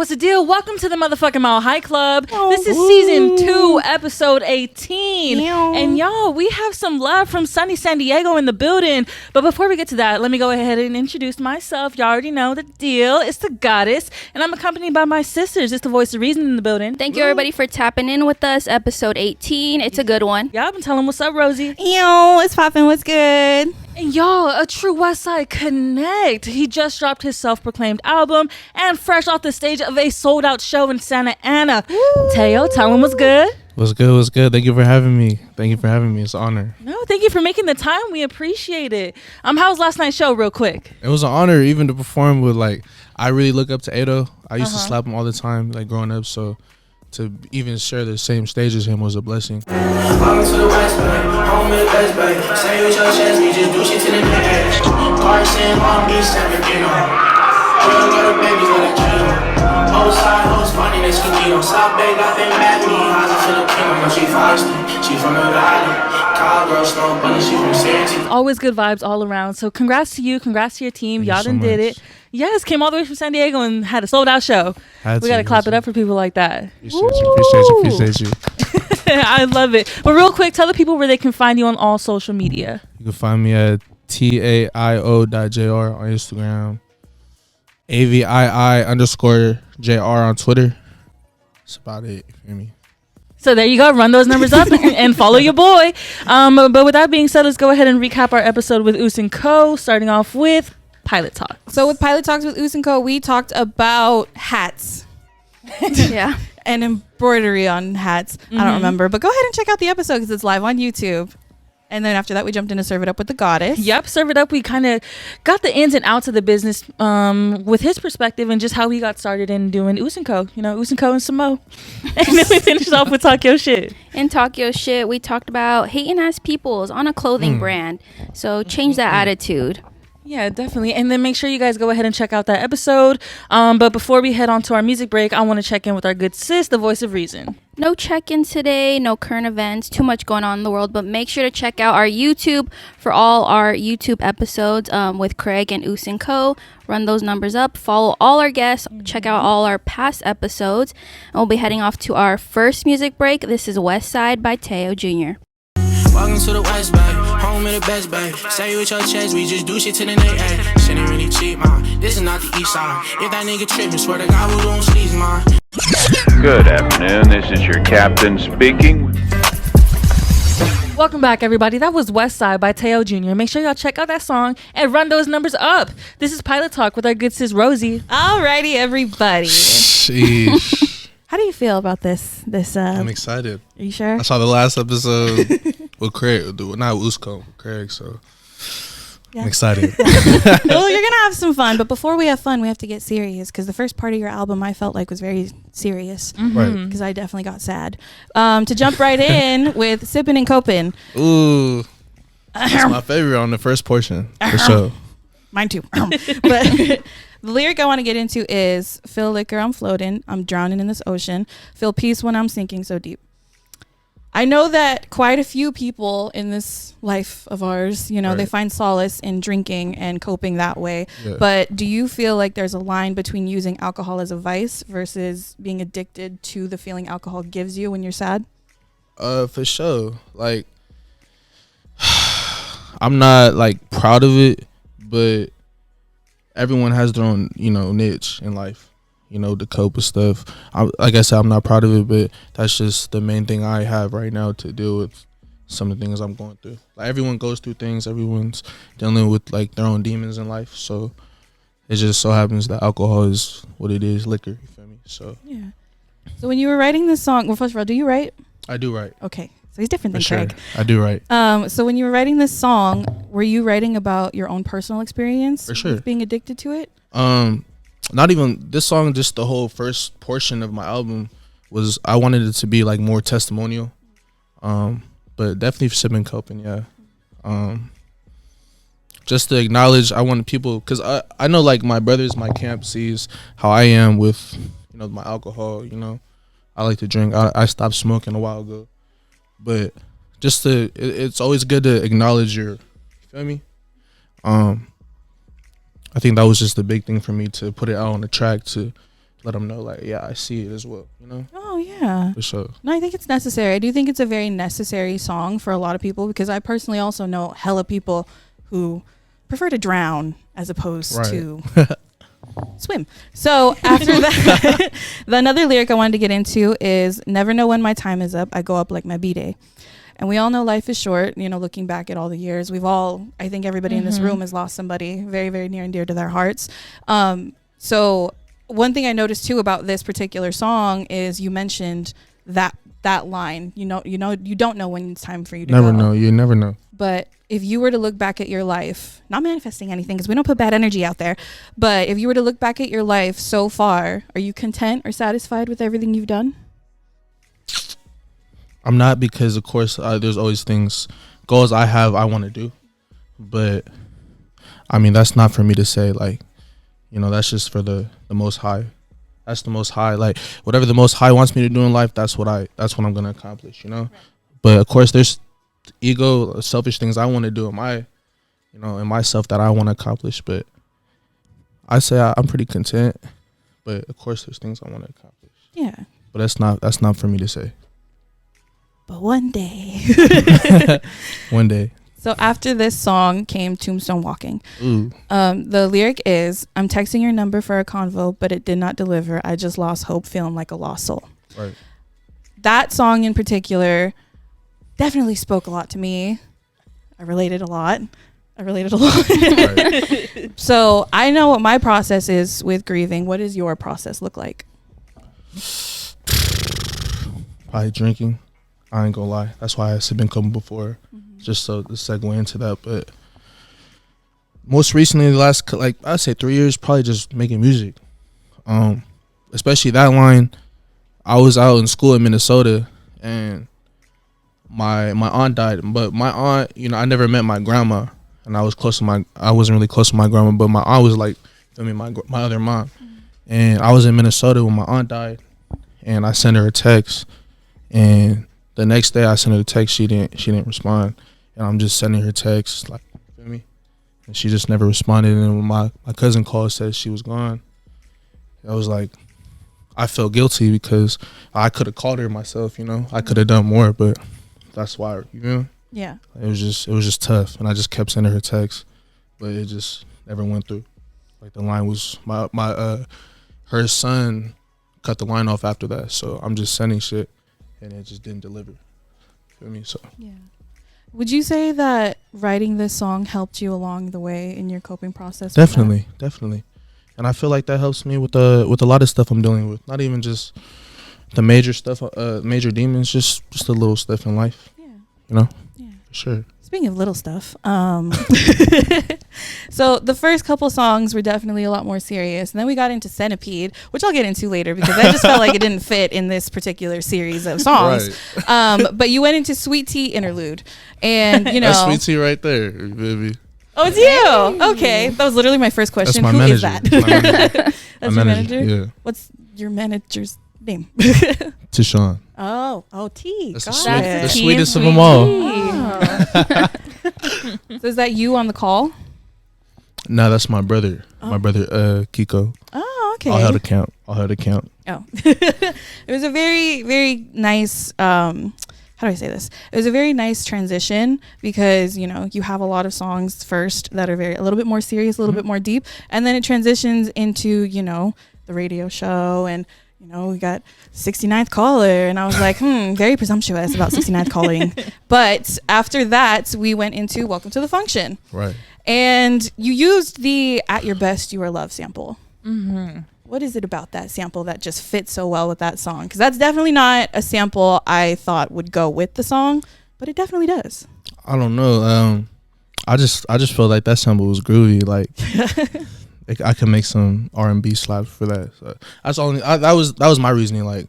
what's the deal? Welcome to the motherfucking Mile High Club. This is season 2, episode 18. And y'all, we have some love from sunny San Diego in the building. But before we get to that, let me go ahead and introduce myself. Y'all already know the deal. It's the goddess. And I'm accompanied by my sisters. It's the voice of reason in the building. Thank you, everybody, for tapping in with us. Episode 18. It's a good one. Y'all been telling what's up, Rosie. Yo, it's poppin'. What's good? And y'all, a true West Side Connect. He just dropped his self-proclaimed album and fresh off the stage of a sold-out show in Santa Ana. Taio, tell him what's good. What's good? What's good? Thank you for having me. It's an honor. No, thank you for making the time. We appreciate it. How was last night's show, real quick? It was an honor even to perform with, like, I really look up to Taio. I used to slap him all the time, like, growing up, so to even share the same stage as him was a blessing. Welcome to the West Bay, home of the best bay. Say with your chest, we just do shit to the edge. Carson, Long Beach, 7 Kilo. Real little baby with a kilo. Whole side, hoes funny, they skinny. On South Bay, got them at me. How's it Filipino? No, she feisty. She from the valley. Cowgirl, snow bunny, she from Santee. Always good vibes all around. So congrats to you. Congrats to your team. Y'all done did it. Yes, came all the way from San Diego and had a sold out show. We got to clap it up for people like that. Appreciate you. I love it. But real quick, tell the people where they can find you on all social media. You can find me at taio.jr on Instagram, AVII_JR on Twitter. That's about it. You feel me? So there you go. Run those numbers up and follow your boy. But with that being said, let's go ahead and recap our episode with Us & Co. Starting off with Pilot Talk. So with Pilot Talks with Us & Co., we talked about hats. Yeah. And embroidery on hats. I don't remember. But go ahead and check out the episode because it's live on YouTube. And then after that, we jumped into Serve It Up with the Goddess. Yep, Serve It Up. We kind of got the ins and outs of the business with his perspective and just how he got started in doing Us & Co. You know, Us & Co. and some mo. And then we finished off with Talk Your Shit. In Talk Your Shit, we talked about hating ass peoples on a clothing brand. So change that attitude. Yeah, definitely. And then make sure you guys go ahead and check out that episode. But before we head on to our music break, I want to check in with our good sis, the voice of reason. No check-in today, no current events, too much going on in the world, but make sure to check out our YouTube for all our YouTube episodes with Craig and Us & Co. Run those numbers up, follow all our guests, check out all our past episodes, and we'll be heading off to our first music break. This is West Side by Taio Jr. Welcome to the West Bay, home of the best bay. Say with your chest, we just do shit to the neck. Shit ain't really cheap, man. This is not the east side. If that nigga trippin', swear to God, we don't sneeze, man. Good afternoon, this is your captain speaking. Welcome back, everybody. That was West Side by Taio Jr. Make sure y'all check out that song and run those numbers up. This is Pilot Talk with our good sis, Rosie. Alrighty, everybody. Sheesh. How do you feel about this? I'm excited. Are you sure? I saw the last episode with Craig, not with Usco, with Craig, so I'm excited. Well, you're going to have some fun, but before we have fun, we have to get serious because the first part of your album I felt like was very serious Right. because I definitely got sad. To jump right in with Sippin' and Copin'. Ooh. That's my favorite on the first portion, for sure. Mine too. But the lyric I want to get into is feel liquor, I'm floating, I'm drowning in this ocean, feel peace when I'm sinking so deep. I know that quite a few people in this life of ours, you know, they find solace in drinking and coping that way. Yeah. But do you feel like there's a line between using alcohol as a vice versus being addicted to the feeling alcohol gives you when you're sad? For sure. Like, I'm not like proud of it, but everyone has their own, you know, niche in life, you know, to cope with stuff. Like I said, I'm not proud of it, but that's just the main thing I have right now to deal with some of the things I'm going through. Like, everyone goes through things. Everyone's dealing with, like, their own demons in life. So it just so happens that alcohol is what it is, liquor, you feel me? So, yeah. So when you were writing this song, well, first of all, do you write? I do write. Okay. So he's different than Craig. I do write. So when you were writing this song, were you writing about your own personal experience with being addicted to it? Not even this song, just the whole first portion of my album was, I wanted it to be like more testimonial. But definitely Sippin' Copin', yeah. Just to acknowledge, I want people, because I know, like, my brothers, my camp sees how I am with, you know, my alcohol, you know. I like to drink. I stopped smoking a while ago. But just to, it's always good to acknowledge you feel me? I think that was just the big thing for me, to put it out on the track, to let them know, like, yeah, I see it as well, you know? Oh, yeah. For sure. No, I think it's necessary. I do think it's a very necessary song for a lot of people because I personally also know hella people who prefer to drown as opposed to swim. So after that, the another lyric I wanted to get into is never know when my time is up. I go up like my B-day. And we all know life is short, you know, looking back at all the years. We've all, I think everybody in this room has lost somebody very, very near and dear to their hearts. So one thing I noticed too about this particular song is you mentioned that line, you don't know when it's time for you to never go. know. You never know. But if you were to look back at your life, not manifesting anything because we don't put bad energy out there, but if you were to look back at your life so far, are you content or satisfied with everything you've done? I'm not, because of course there's always goals I want to do, but I mean, that's not for me to say, like, you know, that's just for the Most High. That's the Most High. Like, whatever the Most High wants me to do in life, that's what I'm gonna accomplish, you know. Right. But of course, there's ego, selfish things I want to do in myself that I want to accomplish. But I say I'm pretty content. But of course, there's things I want to accomplish. Yeah. But that's not for me to say. But one day. One day. So after this song came Tombstone Walking. Ooh. The lyric is, I'm texting your number for a convo, but it did not deliver. I just lost hope, feeling like a lost soul. Right. That song in particular definitely spoke a lot to me. I related a lot. Right. So I know what my process is with grieving. What does your process look like? Probably drinking. I ain't gonna lie. That's why I been coming before. Just so to segue into that. But most recently, the last, like, I'd say 3 years, probably just making music. Especially that line. I was out in school in Minnesota, and my aunt died. But my aunt, you know, I never met my grandma, and I wasn't really close to my grandma, but my aunt was like, my other mom. And I was in Minnesota when my aunt died, and I sent her a text, and the next day I sent her a text, she didn't respond. And I'm just sending her texts, like, feel me? And she just never responded. And when my cousin called, said she was gone, I was like, I felt guilty because I could have called her myself, you know. I could have done more, but that's why, you know? Yeah. It was just tough. And I just kept sending her texts, but it just never went through. Like, the line was, her son cut the line off after that. So I'm just sending shit, and it just didn't deliver. Feel me? So yeah. Would you say that writing this song helped you along the way in your coping process? Definitely. And I feel like that helps me with a lot of stuff I'm dealing with. Not even just the major stuff, major demons, just the little stuff in life. Yeah. You know? Yeah. For sure. Speaking of little stuff, so the first couple songs were definitely a lot more serious. And then we got into Centipede, which I'll get into later because I just felt like it didn't fit in this particular series of songs. Right. But you went into Sweet Tea Interlude. And, you know. That's Sweet Tea right there, baby. Oh, it's you. Okay. That was literally my first question. That's my Who manager. is that? That's your manager? Yeah. What's your manager's name? Tashawn. Oh, T. That's Got the it. sweetest of them all. Oh. So is that you on the call? No, that's my brother. My brother, Kiko. Oh, okay. I'll have to count. Oh. It was a very, very nice, how do I say this? It was a very nice transition because, you know, you have a lot of songs first that are a little bit more serious, a little bit more deep. And then it transitions into, you know, the radio show and, you know, we got 69th caller, and I was like, very presumptuous about 69th calling. But after that, we went into Welcome to the Function. Right. And you used the At Your Best, You Are Loved sample. Mm-hmm. What is it about that sample that just fits so well with that song? Because that's definitely not a sample I thought would go with the song, but it definitely does. I don't know. I just felt like that sample was groovy. Like, I could make some R&B slaps for that. So that's only that was my reasoning. Like,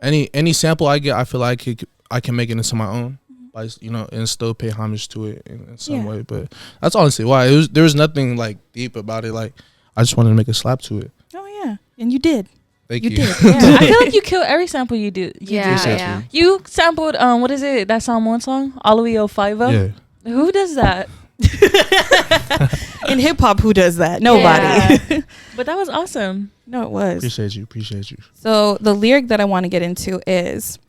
any sample I get, I feel like I can make it into my own, by, you know, and still pay homage to it in some way. But that's honestly why there was nothing like deep about it. Like, I just wanted to make a slap to it. Oh yeah, and you did. Thank you. Did. Yeah. I feel like you kill every sample you do. Yeah. You sampled what is it? That Psalm 1 song, All the Way 05. Yeah. Who does that? In hip hop, who does that? Nobody. Yeah. But that was awesome. No, it was. Appreciate you. So the lyric that I want to get into is,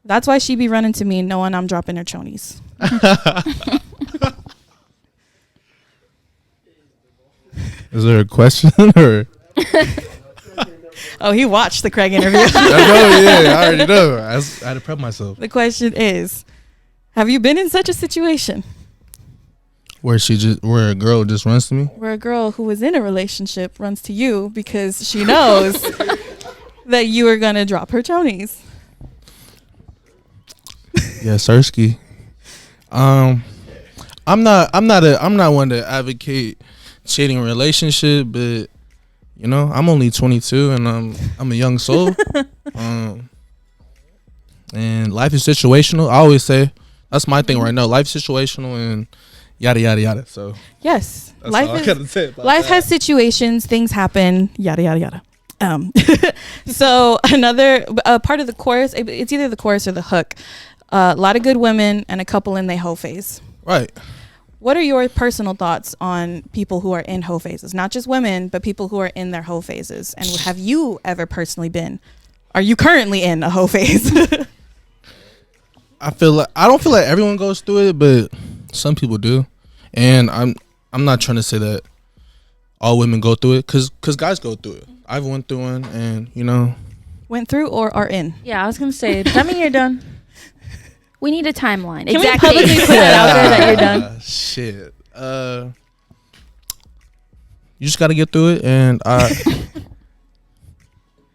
that's why she be running to me knowing I'm dropping her chonies. Is there a question or? Oh, he watched the Craig interview. I already know. I had to prep myself. The question is, have you been in such a situation Where a girl just runs to me? where a girl who was in a relationship runs to you because she knows that you are gonna drop her chonies? Yeah, Sersky. I'm not one to advocate cheating in a relationship, but you know, I'm only 22 and I'm a young soul. And life is situational. I always say that's my thing right now. Life is situational and yada yada yada. So Yes, that's all I gotta say about life that. has situations, things happen, yada yada yada. So another part of the chorus, it's either the chorus or the hook. A lot of good women and a couple in their hoe phase. Right. What are your personal thoughts on people who are in hoe phases? Not just women, but people who are in their hoe phases. And have you ever personally been? Are you currently in a hoe phase? I don't feel like everyone goes through it, but some people do. And I'm not trying to say that all women go through it, cause guys go through it. I've went through one, and you know. Went through or are in? Yeah, I was gonna say, does that mean you're done? We need a timeline. Can Exactly. we publicly put that out there that you're done? Shit. You just got to get through it, and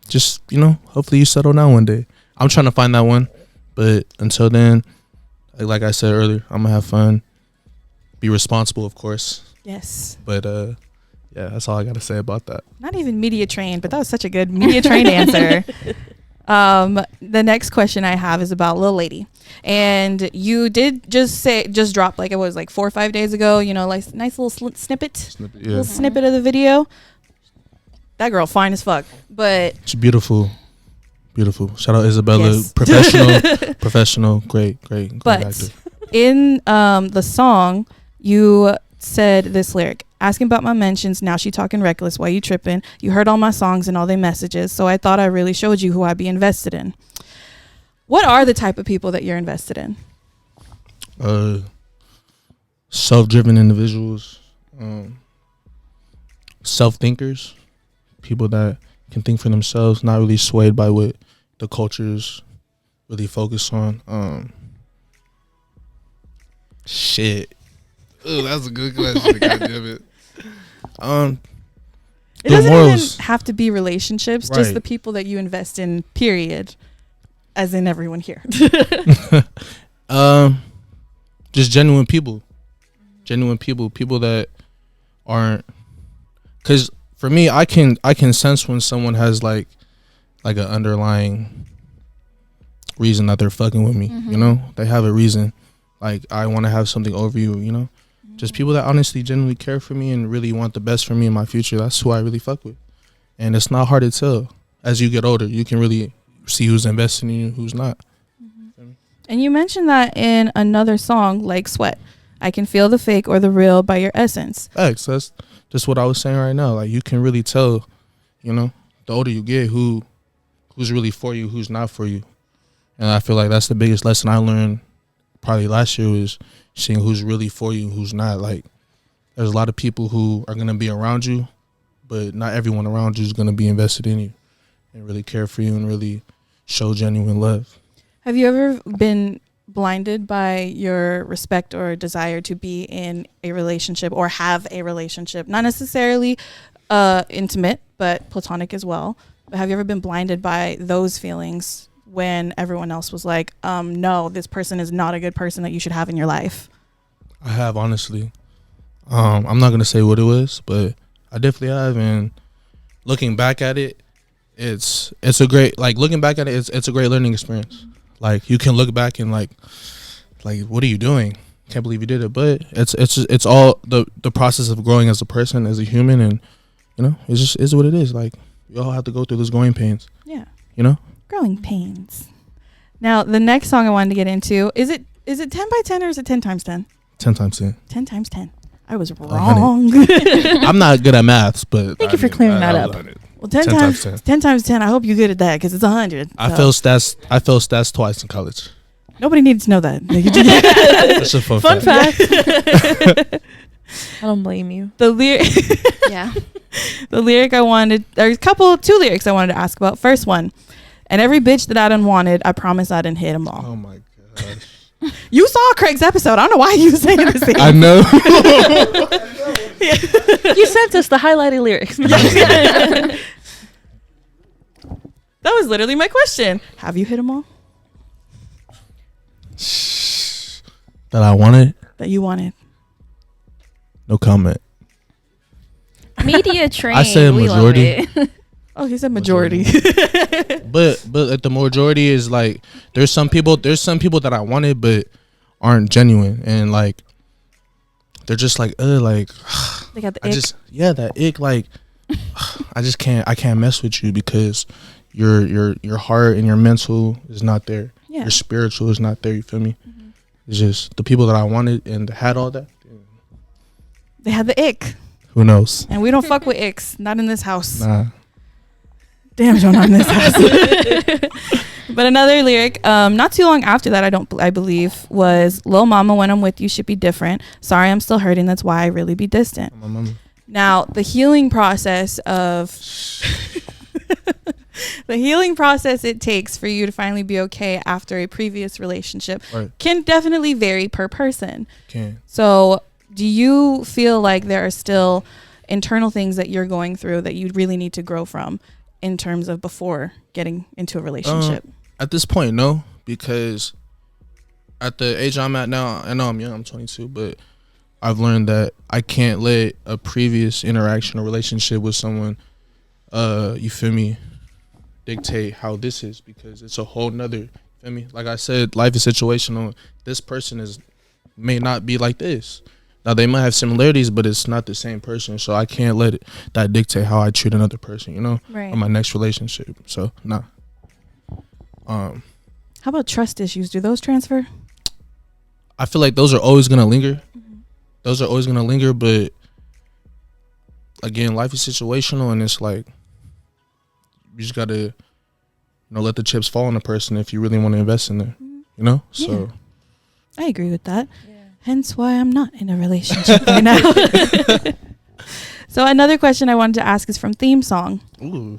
just, you know, hopefully you settle down one day. I'm trying to find that one, but until then, like I said earlier, I'm gonna have fun, be responsible, of course. Yes. But yeah, that's all I got to say about that. Not even media trained, but that was such a good media trained answer. The next question I have is about Lil Lady, and you did just drop, like it was like 4 or 5 days ago, you know, like nice little snippet, Yeah. little snippet of the video. That girl fine as fuck, but She's beautiful. Shout out Isabella. Yes. Professional, great But actor. in the song, you said this lyric: asking about my mentions, now she talking reckless, why you tripping? You heard all my songs and all they messages, so I thought I really showed you who I'd be invested in. What are the type of people that you're invested in? Self-driven individuals, self-thinkers, people that can think for themselves, not really swayed by what the cultures really focus on. Shit. Oh, that's a good question. God damn it. It doesn't morals. even have to be relationships, just Right. the people that you invest in, period. As in everyone here. Just genuine people that aren't, because for me, I can sense when someone has like an underlying reason that they're fucking with me. You know, they have a reason, like I want to have something over you, you know. Just people that honestly genuinely care for me and really want the best for me in my future. That's who I really fuck with. And it's not hard to tell. As you get older, you can really see who's investing in you, who's not. And you mentioned that in another song, like Sweat. I can feel the fake or the real by your essence. Facts. That's just what I was saying right now. Like you can really tell, you know, the older you get, who's really for you, who's not for you. And I feel like that's the biggest lesson I learned probably last year, was seeing who's really for you, who's not. Like there's a lot of people who are gonna be around you, but not everyone around you is gonna be invested in you and really care for you and really show genuine love. Have you ever been blinded by your respect or desire to be in a relationship or have a relationship? Not necessarily intimate, but platonic as well. But have you ever been blinded by those feelings when everyone else was like, no, this person is not a good person that you should have in your life? I have, honestly. I'm not gonna say what it was, but I definitely have. And looking back at it, it's a great, like looking back at it, it's a great learning experience. Like you can look back and like what are you doing? Can't believe you did it. But it's all the process of growing as a person, as a human, and you know, it just is what it is. Like we all have to go through those growing pains. Yeah. You know? Growing pains. Now, the next song I wanted to get into, is it 10 by 10 or is it 10 times 10? 10 times 10. 10 times 10. I was wrong. I'm not good at maths, but Thank you for clearing that up. Well, 10 times 10. I hope you're good at that because it's 100. I failed stats twice in college. Nobody needs to know that. That's a fun fact. I don't blame you. The lyric. Yeah. The lyric I wanted. There's two lyrics I wanted to ask about. First one, and every bitch that I done wanted, I promise I didn't hit them all. Oh my gosh. You saw Craig's episode. I don't know why you saying the same. I know. You sent us the highlighted lyrics. That was literally my question. Have you hit them all That I wanted. that you wanted? No comment. Media train. I said we love majority. it. Oh, he said majority. But like the majority is like there's some people that I wanted but aren't genuine and like they're just like They got the ick. that ick like I can't mess with you because your heart and your mental is not there. Yeah. Your spiritual is not there, you feel me? It's just the people that I wanted and had all that. They had the ick. Who knows? And we don't fuck with icks. Not in this house. Nah. Damn, Joe, not in this house. But another lyric, not too long after that, I believe, was Lil Mama, when I'm with you should be different. Sorry, I'm still hurting. That's why I really be distant. My mama. Now, the healing process it takes for you to finally be okay after a previous relationship Right. can definitely vary per person. Can. So do you feel like there are still internal things that you're going through that you really need to grow from in terms of before getting into a relationship? At this point, no, because at the age I'm at now, I know I'm young, I'm 22, but I've learned that I can't let a previous interaction or relationship with someone, you feel me, dictate how this is, because it's a whole nother, feel me? Like I said, life is situational. This person may not be like this. Now they might have similarities, but it's not the same person. So I can't let that dictate how I treat another person, you know, Right. in my next relationship. So nah. How about trust issues? Do those transfer? I feel like those are always gonna linger. Those are always gonna linger, but again, life is situational, and it's like you just gotta, let the chips fall on the person if you really want to invest in them. You know, so I agree with that. Hence why I'm not in a relationship right now. So another question I wanted to ask is from Theme Song. ooh,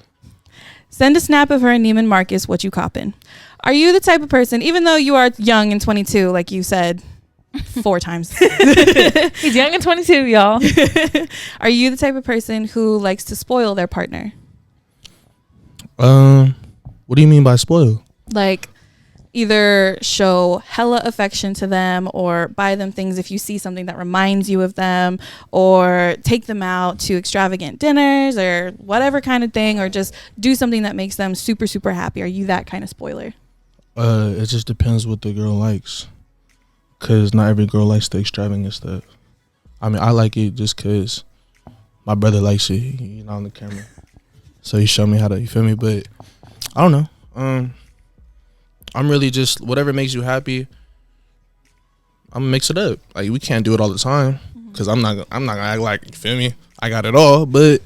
Send a snap of her and Neiman Marcus. What you copping? Are you the type of person, even though you are young and 22, like you said 4 times, He's young and 22, y'all. are you the type of person who likes to spoil their partner? what do you mean by spoil? Like either show hella affection to them or buy them things if you see something that reminds you of them, or take them out to extravagant dinners or whatever kind of thing, or just do something that makes them super, super happy. Are you that kind of spoiler? It just depends what the girl likes, cause not every girl likes the extravagant stuff. I mean, I like it just cause my brother likes it. He's not on the camera, so he showed me how to. You feel me? But I don't know. I'm really just whatever makes you happy. I'm gonna mix it up. Like we can't do it all the time, cause I'm not gonna act like, you feel me, I got it all. But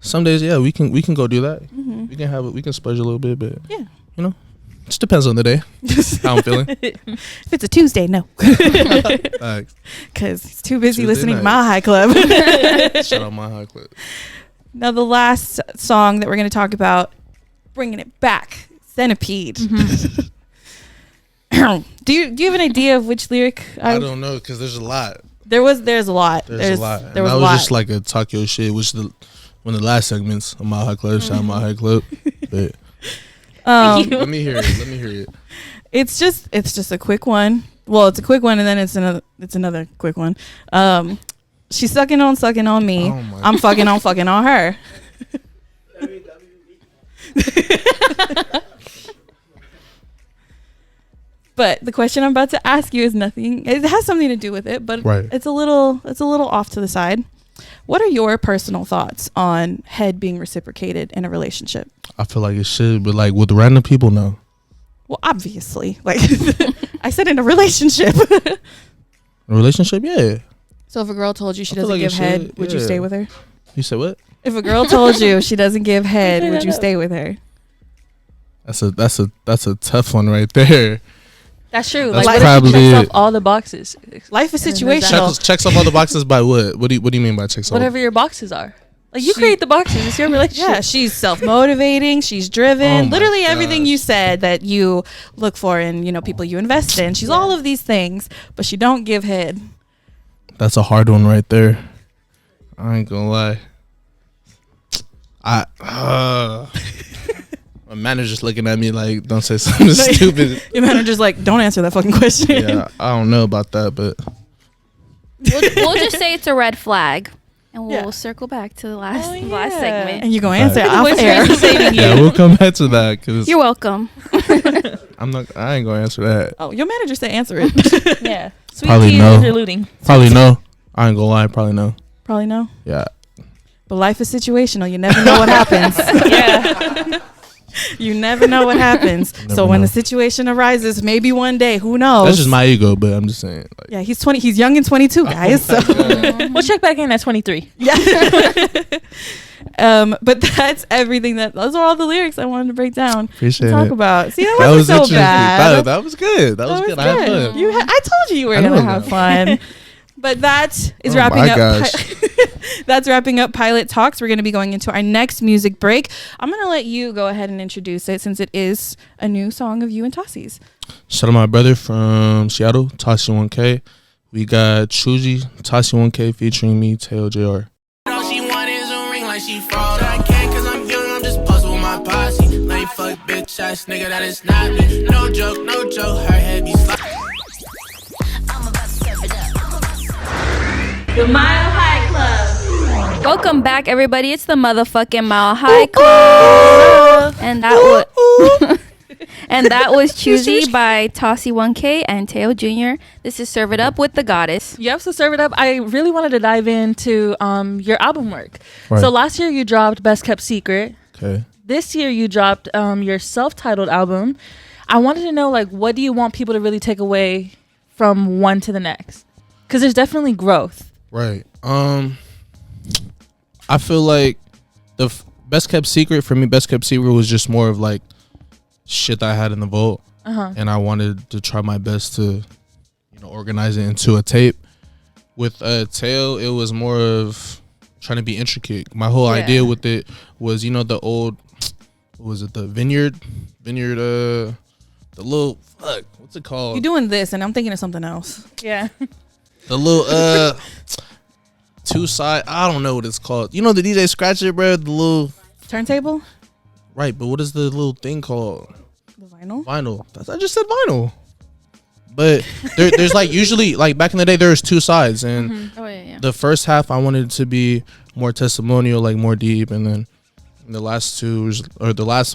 some days, yeah, we can go do that. We can have it. We can splurge a little bit, but Yeah. Just depends on the day. How I'm feeling. If it's a Tuesday, no. Facts. Because he's too busy Tuesday listening to night. Mile High Club. Shout out my high clip. Now, the last song that we're going to talk about, bringing it back, Centipede. Do you have an idea of which lyric? I don't know, cause there's a lot. There's a lot. There's a lot. There was that a was lot. just like a talk your shit, which one of the last segments of my high club. Shout out my high club. But let me hear it. It's just a quick one. Well, it's a quick one, and then it's another quick one. She's sucking on me. Oh my I'm fucking on her. But the question I'm about to ask you is nothing. It has something to do with it, but Right. it's a little off to the side. What are your personal thoughts on head being reciprocated in a relationship? I feel like it should, but like with random people, no. Well, obviously, like I said, in a relationship. A relationship, yeah. So if a girl told you she I feel doesn't like give it head, should, would you yeah. stay with her? You said what? If a girl told you she doesn't give head, would you stay with her? That's a tough one right there. That's true. That's Like, what if probably she checks it. off all the boxes? Life is And then there's situational. Checks off all the boxes by what? What do you mean by checks off? Whatever your boxes are. Like, you She- create the boxes. It's your relationship. Yeah, she's self-motivating. She's driven. Oh my Literally everything you gosh. said that you look for in, people you invest in. She's all of these things, but she don't give head. That's a hard one right there. I ain't gonna lie. My manager's looking at me like, don't say something stupid. Your manager's like, don't answer that fucking question. Yeah, I don't know about that, but We'll just say it's a red flag, and we'll Yeah. circle back to the last Oh, last yeah. segment. And you're going to answer Right. off Voice air. is saving you. yeah, we'll come back to that because You're welcome. I ain't gonna answer that. Oh, your manager said answer it. Yeah. Sweet Probably tea no. interluding. Probably no. I ain't gonna lie. Probably no. Probably no. Yeah. But life is situational. You never know what happens. Yeah. You never know what happens. Never So when know. the situation arises, maybe one day, who knows? That's just my ego, but I'm just saying. Like, Yeah, he's 20. He's young and 22, guys. So We'll check back in at 23. yeah. But that's everything. Those are all the lyrics I wanted to break down. appreciate Talk it. about. See, that That wasn't was so interesting. bad. That was good. That was good. I had fun. I told you you were I gonna know have that. fun. But that is Oh wrapping my up. gosh. That's wrapping up Pilot Talks. We're going to be going into our next music break. I'm going to let you go ahead and introduce it since it is a new song of you and Tossi's. Shout out my brother from Seattle, Tashi 1K. We got Chuji, Tashi 1K featuring me, Taio JR. All she want is a ring like she fraud. I can't cause I'm young, I'm just puzzled with my posse. Lame fuck bitch ass nigga, that is not me. No joke, her head be slide. The Mile High Club. Welcome back, everybody. It's the motherfucking Mile High Club, and that was Choosy by Tossie 1K and Taio Jr. This is Serve It Up with the Goddess. Yep, so Serve It Up. I really wanted to dive into your album work. Right. So last year you dropped Best Kept Secret. Okay. This year you dropped your self-titled album. I wanted to know, like, what do you want people to really take away from one to the next? Because there's definitely growth. Right. I feel like the Best Kept Secret for me, Best Kept Secret was just more of like shit that I had in the vault, and I wanted to try my best to, organize it into a tape. With Tail, it was more of trying to be intricate. My whole idea with it was, the old, what was it, the vineyard, the little what's it called? You're doing this, and I'm thinking of something else. Yeah. The little two side, I don't know what it's called. You know the DJ Scratcher, bro? The little Turntable? right, but what is the little thing called? The vinyl? Vinyl. I just said vinyl. But there's like usually like back in the day there was two sides, and Oh yeah. the first half I wanted it to be more testimonial, like more deep, and then the last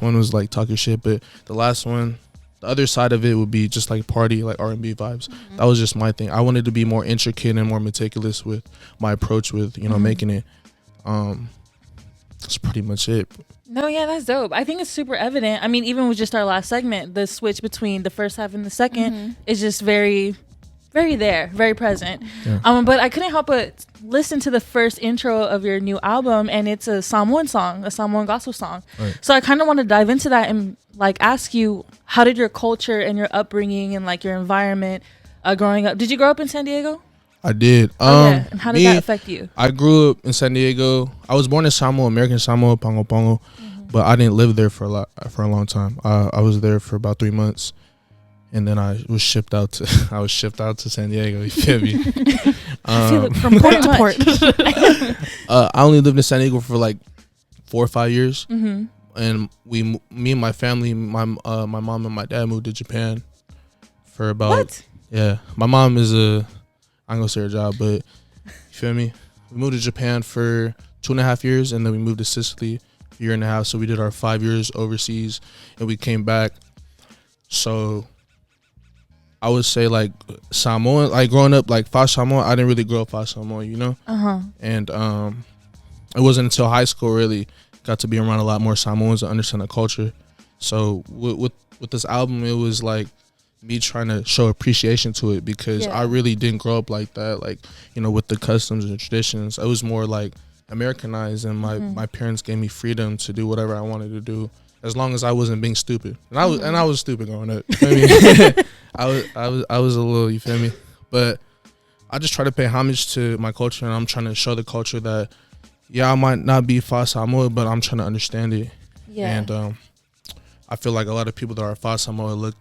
one was like talk your shit, but the last one, the other side of it would be just like party, like R&B vibes. That was just my thing. I wanted to be more intricate and more meticulous with my approach with, making it. That's pretty much it. No, yeah, that's dope. I think it's super evident. I mean, even with just our last segment, the switch between the first half and the second is just very, very there, very present. Yeah. But I couldn't help but listen to the first intro of your new album, and it's a Samoan song, a Samoan gospel song. Right. So I kind of want to dive into that and like ask you, how did your culture and your upbringing and like your environment growing up? Did you grow up in San Diego? I did. Yeah. And how did that affect you? I grew up in San Diego. I was born in Samoa, American Samoa, Pongo Pongo, but I didn't live there for a long time. I was there for about 3 months, and then I was shipped out to San Diego. You feel me? From port to port. I only lived in San Diego for like 4 or 5 years, and me and my family, my mom and my dad moved to Japan for about. What? Yeah, my mom is I'm gonna say her job, but you feel me? We moved to Japan for 2.5 years, and then we moved to Sicily a year and a half. So we did our 5 years overseas, and we came back. So I would say like Samoan, like growing up like Fa Samoan, I didn't really grow up Fa Samoan, And it wasn't until high school really got to be around a lot more Samoans and understand the culture. So with this album, it was like me trying to show appreciation to it, because I really didn't grow up like that, like, you know, with the customs and traditions. It was more like Americanized, and my parents gave me freedom to do whatever I wanted to do, as long as I wasn't being stupid. And I was stupid growing up. You feel me? I was a little, you feel me? But I just try to pay homage to my culture, and I'm trying to show the culture that, yeah, I might not be Fa Samoa, but I'm trying to understand it. Yeah. And I feel like a lot of people that are Fa Samoa look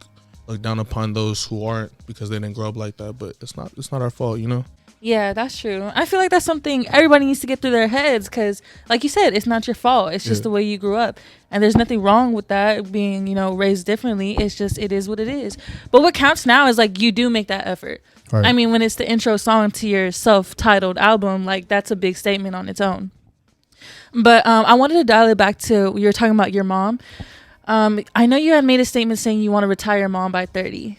down upon those who aren't, because they didn't grow up like that. But it's not our fault, you know? Yeah, that's true. I feel like that's something everybody needs to get through their heads, because, like you said, it's not your fault. It's just the way you grew up. And there's nothing wrong with that, being, you know, raised differently. It's just, it is what it is. But what counts now is, like, you do make that effort. Right. I mean, when it's the intro song to your self-titled album, like, that's a big statement on its own. But I wanted to dial it back to, you were talking about your mom. I know you had made a statement saying you want to retire your mom by 30.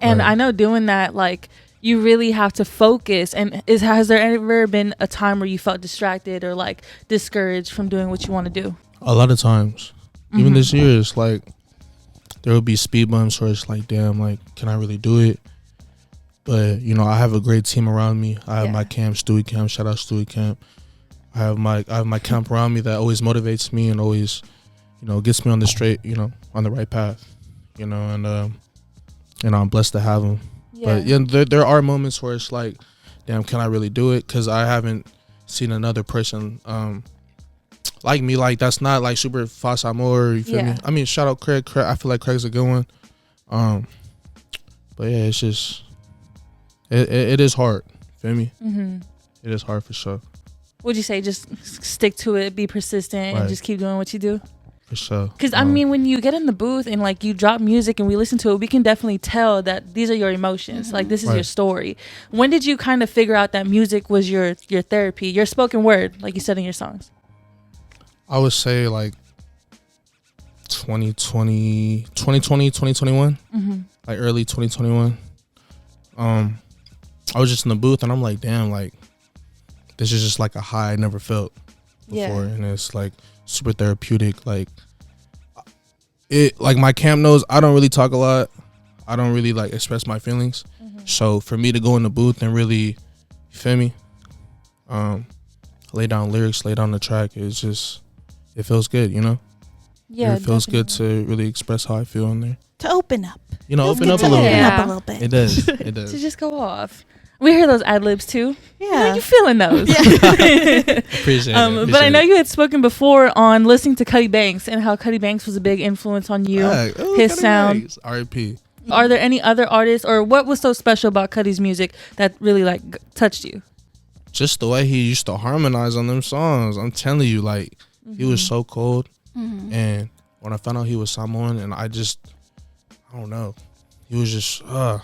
And I know doing that, like, you really have to focus. And has there ever been a time where you felt distracted or, like, discouraged from doing what you want to do? A lot of times. Even this year, it's like there will be speed bumps where it's like, damn, like, can I really do it? But, you know, I have a great team around me. I have my camp, Stewie Camp. Shout out Stewie Camp. I have my camp around me that always motivates me and always, you know, gets me on the straight, you know, on the right path, you know, and I'm blessed to have them. But yeah, there are moments where it's like, damn, can I really do it? Because I haven't seen another person like me, like that's not like super Fa Samoa, you feel me? I mean, shout out Craig. I feel like Craig's a good one. But yeah, it's just it is hard. Feel me? It is hard for sure. Would you say just stick to it, be persistent, and just keep doing what you do? For sure. Because, I mean, when you get in the booth and, like, you drop music and we listen to it, we can definitely tell that these are your emotions. Like, this is your story. When did you kind of figure out that music was your therapy, your spoken word, like you said in your songs? I would say, like, 2020, 2021. Like, early 2021. I was just in the booth, and I'm like, damn, like, this is just like a high I never felt before. And it's like super therapeutic. Like it, like my camp knows I don't really talk a lot. I don't really like express my feelings. So for me to go in the booth and really, you feel me, lay down lyrics, lay down the track, it's just, it feels good, you know? Yeah, it feels good to really express how I feel in there. To open up. You know, open up a little bit. It does. It does. To just go off. We hear those ad libs too. Yeah, you feeling those? Appreciate it. But I know you had spoken before on listening to Cuddy Banks and how Cuddy Banks was a big influence on you. His sound. R.I.P. Are there any other artists, or what was so special about Cuddy's music that really like touched you? Just the way he used to harmonize on them songs. I'm telling you, like he was so cold. And when I found out he was Samoan, and I don't know, he was just it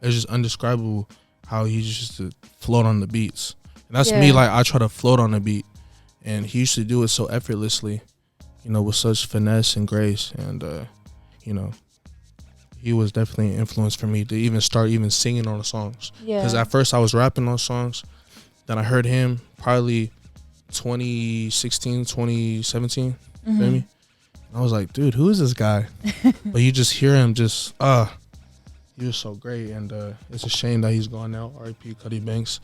was just indescribable. How he used to float on the beats. And that's me, like, I try to float on the beat. And he used to do it so effortlessly, you know, with such finesse and grace. And, you know, he was definitely an influence for me to even start singing on the songs. Because at first I was rapping on songs. Then I heard him probably 2016, 2017. Feel me? And I was like, dude, who is this guy? But you just hear him just, he was so great, and it's a shame that he's gone now. R.I.P. Cuddy Banks,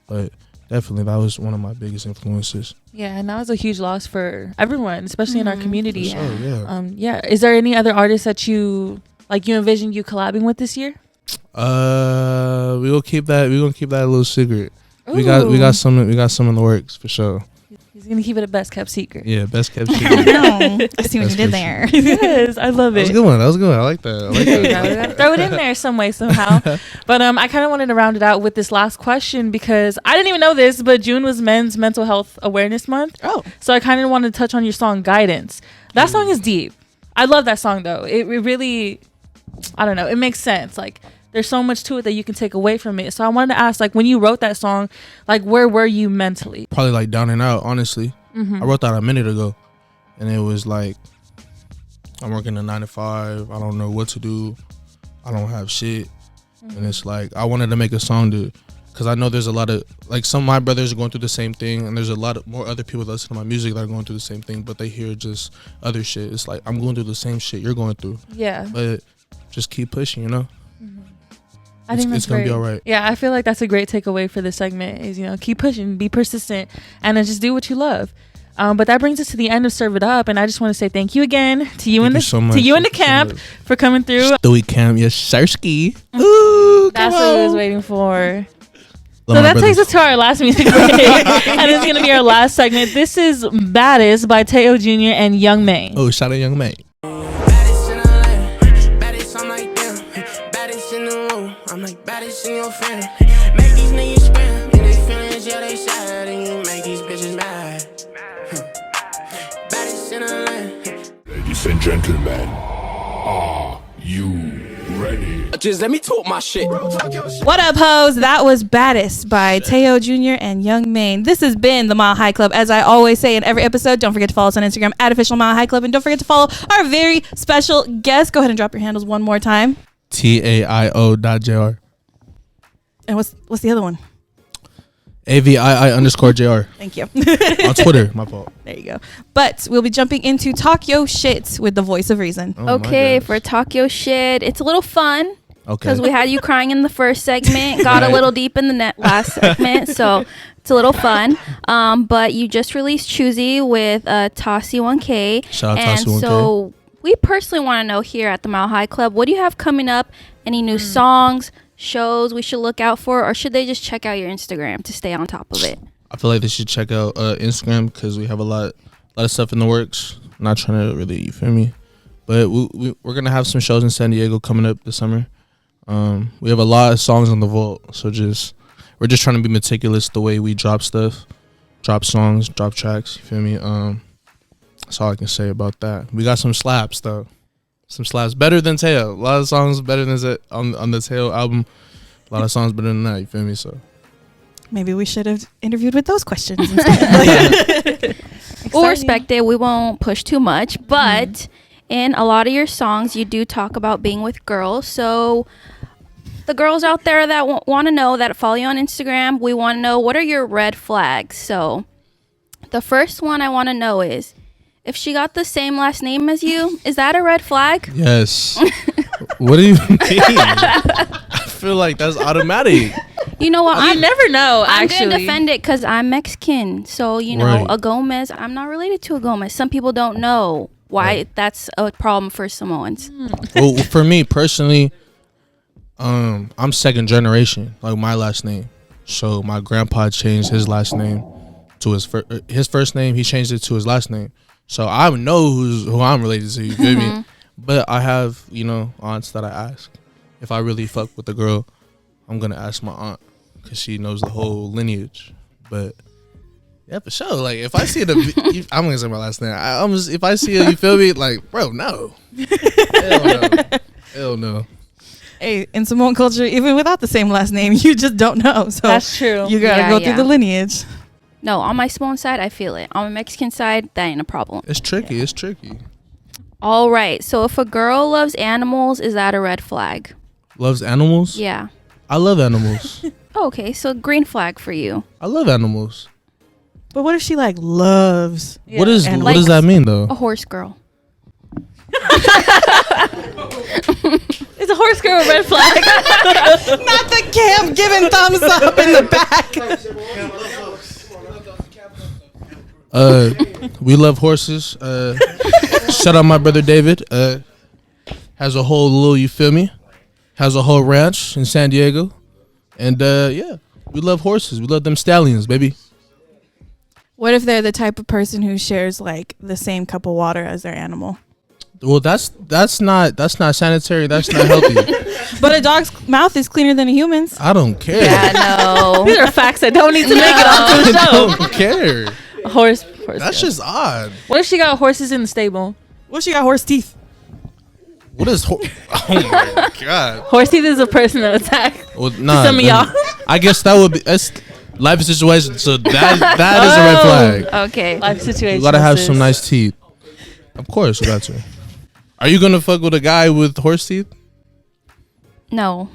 but definitely that was one of my biggest influences. Yeah, and that was a huge loss for everyone, especially in our community. For sure, Is there any other artists that you envision you collabing with this year? We will keep that. We're gonna keep that a little secret. Ooh. We got some in the works for sure. He's gonna keep it a best kept secret. Yeah, best kept secret. I see what you did there. Yes, I love it. That was a good one. I like that. We gotta throw it in there some way, somehow. But I kind of wanted to round it out with this last question, because I didn't even know this, but June was Men's Mental Health Awareness Month. Oh. So I kind of wanted to touch on your song Guidance. That song is deep. I love that song though. It really, I don't know, it makes sense. Like, there's so much to it that you can take away from it. So I wanted to ask, like, when you wrote that song, like, where were you mentally? Probably like down and out, honestly. I wrote that a minute ago, and it was like, I'm working a 9 to 5. I don't know what to do. I don't have shit. And it's like, I wanted to make a song because I know there's a lot of, like, some of my brothers are going through the same thing, and there's a lot of more other people that listen to my music that are going through the same thing, but they hear just other shit. It's like, I'm going through the same shit you're going through. Yeah. But just keep pushing, you know. I think that's it's gonna great. be all right. Yeah, I feel like that's a great takeaway for this segment is, keep pushing, be persistent, and then just do what you love. But that brings us to the end of Serve It Up, and I just want to say thank you again to you and the camp for coming through. Stewie camp, yes, Sirski. Ooh, that's what I was waiting for. So that takes us to our last music break, and it's gonna be our last segment. This is "Baddest" by Taio Jr. and Young May. Oh, shout out Young May. I'm like baddest in your family. Make these niggas spam and they feelings, yeah, they sad. And you make these bitches mad. Baddest in the land. Ladies and gentlemen, are you ready? Just let me talk my shit. What up, hoes? That was Baddest by Taio Jr. and Young Maine. This has been the Mile High Club. As I always say in every episode, don't forget to follow us on Instagram at Official Mile High Club. And don't forget to follow our very special guest. Go ahead and drop your handles one more time. TAIO.JR. And what's the other one? AVII_JR. Thank you. On Twitter, my fault. There you go. But we'll be jumping into Talk Yo Shit with the voice of reason. Oh Okay, for Talk Yo Shit, it's a little fun. Okay. Because we had you crying in the first segment, got a little deep in the last segment, so it's a little fun. But you just released Choosy with Tossie 1K. Shout out and Tossie 1K. So we personally want to know here at the Mile High Club, what do you have coming up? Any new songs, shows we should look out for, or should they just check out your Instagram to stay on top of it? I feel like they should check out Instagram because we have a lot of stuff in the works. I'm not trying to really, you feel me? But we're going to have some shows in San Diego coming up this summer. We have a lot of songs on the vault, so we're just trying to be meticulous the way we drop stuff, drop songs, drop tracks, you feel me? That's all I can say about that. We got some slaps though. Some slaps better than Taio. A lot of songs better than that on the Taio album. A lot of songs better than that, you feel me? So maybe we should have interviewed with those questions instead. We'll respect it. We won't push too much, but in a lot of your songs you do talk about being with girls. So the girls out there that want to know, that follow you on Instagram, we want to know, what are your red flags? So the first one I want to know is, if she got the same last name as you, is that a red flag? yes. What do you mean? I feel like that's automatic. You know what? I never know, I'm actually. gonna defend it because I'm Mexican. So, Right. a Gomez, I'm not related to a Gomez. Some people don't know why that's a problem for Samoans. Well, for me personally, I'm second generation, like my last name. So my grandpa changed his last name to his first name. He changed it to his last name. So I know who I'm related to. You feel me? But I have aunts that I ask. If I really fuck with the girl, I'm gonna ask my aunt because she knows the whole lineage. But yeah, for sure. Like if I see it, I'm gonna say my last name. If I see it, you feel me? Like, bro, no. Hell no. Hell no. Hey, in Samoan culture, even without the same last name, you just don't know. So That's true. You gotta go through the lineage. No, on my Samoan side, I feel it. On my Mexican side, that ain't a problem. It's tricky. It's tricky. All right. So if a girl loves animals, is that a red flag? Loves animals? Yeah. I love animals. Okay, so green flag for you. I love animals. But what if she loves? Yeah. What does that mean though? A horse girl. It's a horse girl red flag. Not the camp giving thumbs up in the back. We love horses. Shout out my brother David. Has a whole you feel me? Has a whole ranch in San Diego. And yeah, we love horses. We love them stallions, baby. What if they're the type of person who shares the same cup of water as their animal? Well, that's not sanitary. That's not healthy. But a dog's mouth is cleaner than a human's. I don't care. Yeah, no. These are facts that don't need to make it onto the I show. don't care. Horse That's girl. just odd. What if she got horses in the stable? Well, she got horse teeth. What is oh my god. Horse teeth is a personal attack. Well, nah, Some of y'all. I guess that's life situation. So that is a red flag. Okay. Life situation. You gotta have some nice teeth. Of course, we got to. Are you gonna fuck with a guy with horse teeth? No.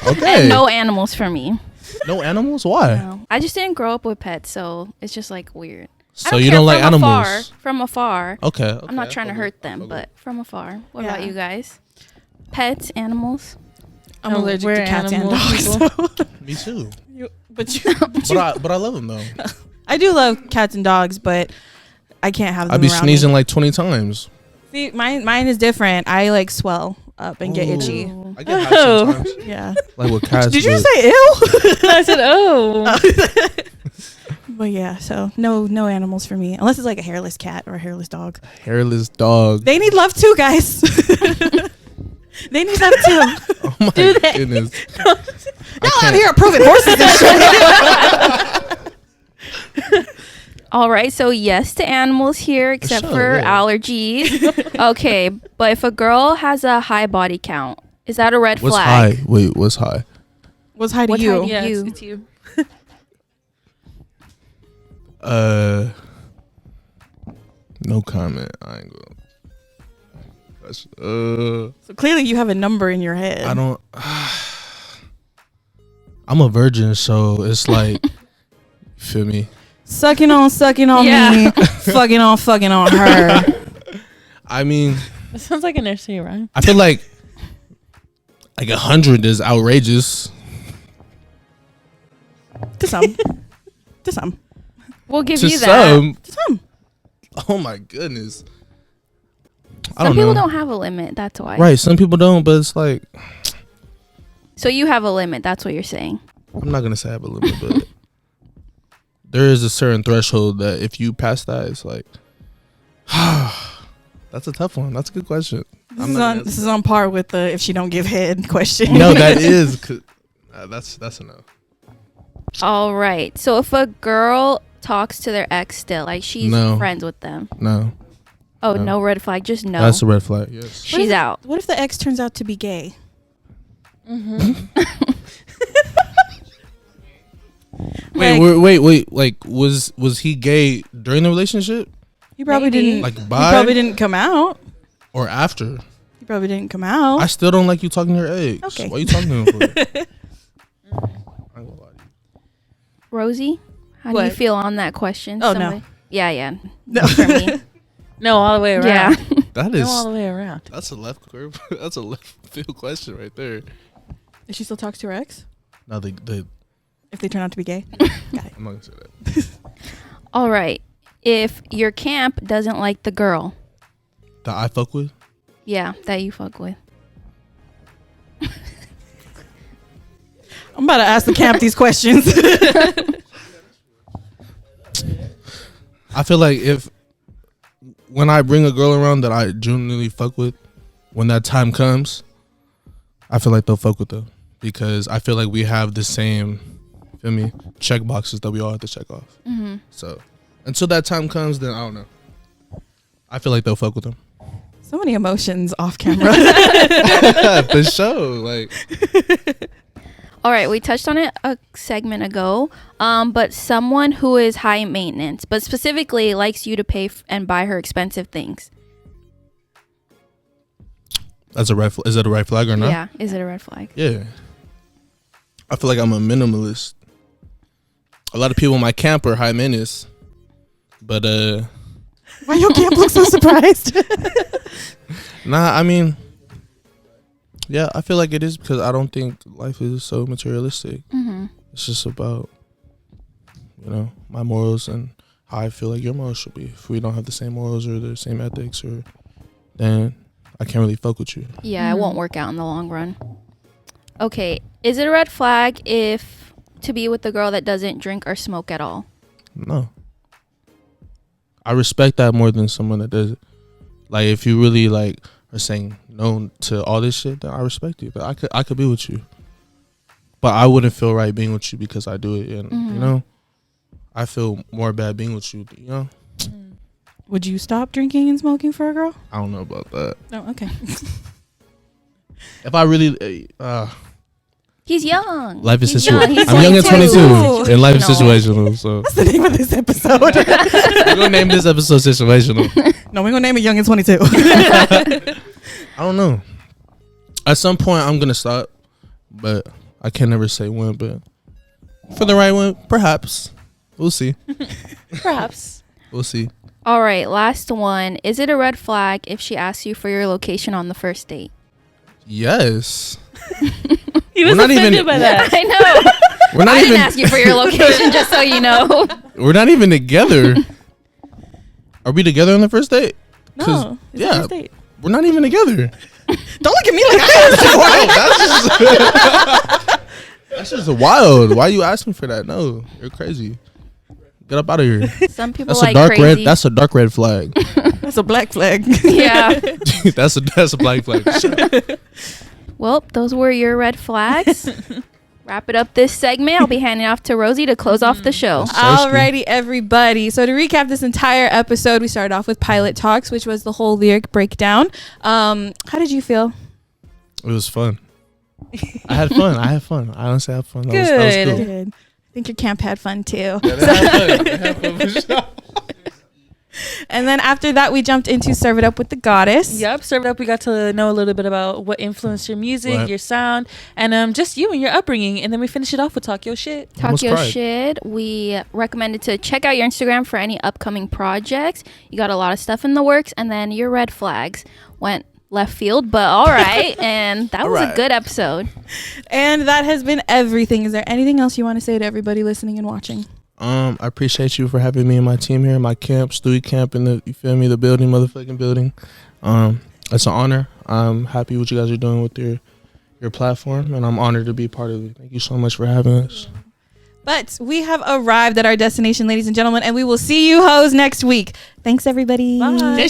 Okay. And no animals for me. No animals? Why? No. I just didn't grow up with pets, so it's just weird. I So you care don't like from animals? From afar. Okay. I'm not trying to hurt them, but from afar. What about you guys? Pets, animals. I'm Oh, allergic we're to cats and animal dogs. people. So. Me too. But But I love them though. I do love cats and dogs, but I can't have them I be around sneezing me. like 20 times. See, mine is different. I like swell up and get itchy. Ooh. I get high sometimes. Yeah. Like with cats. Did you but say ill? I said, oh. But yeah, so no animals for me, unless it's like a hairless cat or a hairless dog. hairless dog? They need love too, guys. They need love too. Oh my Do they? goodness. Y'all out here approving horses and shit. All right, so yes to animals here, except sure, for yeah. allergies. Okay, but if a girl has a high body count, is that a red What's flag? high? Wait, what's high? What's high to What's you? high to Yeah, You. it's you. No comment. I ain't gonna. So clearly you have a number in your head. I don't. I'm a virgin, so it's like, feel me? Sucking on Yeah. me, fucking on her. I mean, It sounds like a nursery rhyme. I feel like 100 is outrageous. To some. To some. We'll give To you that. some. To some. Oh my goodness. I Some don't people know. don't have a limit. That's why. Right, some people don't, but it's like, So you have a limit. That's what you're saying. I'm not gonna say I have a limit, but there is a certain threshold that if you pass that, it's like, that's a tough one. That's a good question. This is on par with the if she don't give head question. No, that is. That's a no. All right. So if a girl talks to their ex still, like she's No. friends with them. No, Oh, No. no red flag. Just no. that's a red flag. Yes. What if She's it- out. What if the ex turns out to be gay? Wait. Like, was he gay during the relationship, He probably Maybe. didn't. like He probably didn't come out. or after? He probably didn't come out. I still don't like you talking to your ex. Okay. Why you talking to him for? I ain't gonna lie to you. Rosie, how do you What? feel on that question? Oh, no. Yeah. No. For me. No, all the way around. Yeah. That No, is. all the way around. That's a left curve. That's a left field question right there. If she still talks to her ex, No, if they turn out to be gay, I'm not gonna say that. All right. If your camp doesn't like the girl, That I fuck with. yeah, that you fuck with. I'm about to ask the camp these questions. I feel like when I bring a girl around that I genuinely fuck with, when that time comes, I feel like they'll fuck with them because I feel like we have the same, feel me, check boxes that we all have to check off. Mm-hmm. So until that time comes, then I don't know. I feel like they'll fuck with them. So many emotions off camera. For sure, like All right, we touched on it a segment ago, but someone who is high maintenance, but specifically likes you to pay and buy her expensive things. that's a red. Is that a red flag or not? Yeah, is it a red flag? Yeah. I feel like I'm a minimalist. A lot of people in my camp are high maintenance, but Why your camp look so surprised? nah. I mean, yeah, I feel like it is because I don't think life is so materialistic. Mm-hmm. It's just about, my morals and how I feel like your morals should be. If we don't have the same morals or the same ethics, then I can't really fuck with you. Yeah, it won't work out in the long run. Okay, is it a red flag if to be with a girl that doesn't drink or smoke at all? No. I respect that more than someone that does it. Like, if you really like are saying no to all this shit, then I respect you. But I could be with you. But I wouldn't feel right being with you because I do it. And, I feel more bad being with you, Would you stop drinking and smoking for a girl? I don't know about that. Oh, okay. If I really, He's young. life is He's young. situational. He's I'm young at 22. 22. And life is No. situational. So That's the name of this episode. we're going to name this episode situational. No, we're going to name it Young and 22. I don't know. At some point, I'm going to stop. But I can never say when. But for the right one, perhaps. We'll see. Perhaps. We'll see. All right, last one. Is it a red flag if she asks you for your location on the first date? Yes. He was We're not offended even- by that. I know. We're not I even. didn't ask you for your location, just so you know. We're not even together. Are we together on the first date? 'Cause, No. It's the yeah, first date. we're not even together. Don't look at me like I That's just wild. Why you asking for that? No, you're crazy. Get up out of here. Some people That's like a dark crazy. red. That's a dark red flag. That's a black flag. Yeah. that's a black flag. Well, those were your red flags. Wrap it up this segment. I'll be handing off to Rosie to close off the show. Alrighty, everybody. So to recap this entire episode, we started off with pilot talks, which was the whole lyric breakdown. How did you feel? It was fun. I had fun. I honestly had fun. That was Good. cool. Good. I think your camp had fun too. Yeah, they had fun for sure. And then after that, we jumped into Serve It Up with the Goddess. Yep, serve it up. We got to know a little bit about what influenced your music, Right. your sound, and just you and your upbringing. And then we finish it off with Talk Your Shit. Almost Talk Your cried. Shit. We recommended to check out your Instagram for any upcoming projects. You got a lot of stuff in the works. And then your red flags went left field, but all right. And that was a good episode. And that has been everything. Is there anything else you want to say to everybody listening and watching? I appreciate you for having me and my team here, my camp, Stewie Camp, in the, you feel me, the building, motherfucking building. It's an honor. I'm happy what you guys are doing with your platform, and I'm honored to be part of it. Thank you so much for having us. But we have arrived at our destination, ladies and gentlemen, and we will see you hoes next week. Thanks, everybody. Bye.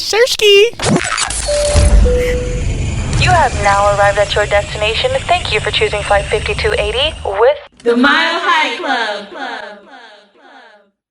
You have now arrived at your destination. Thank you for choosing Flight 5280 with The Mile High Club.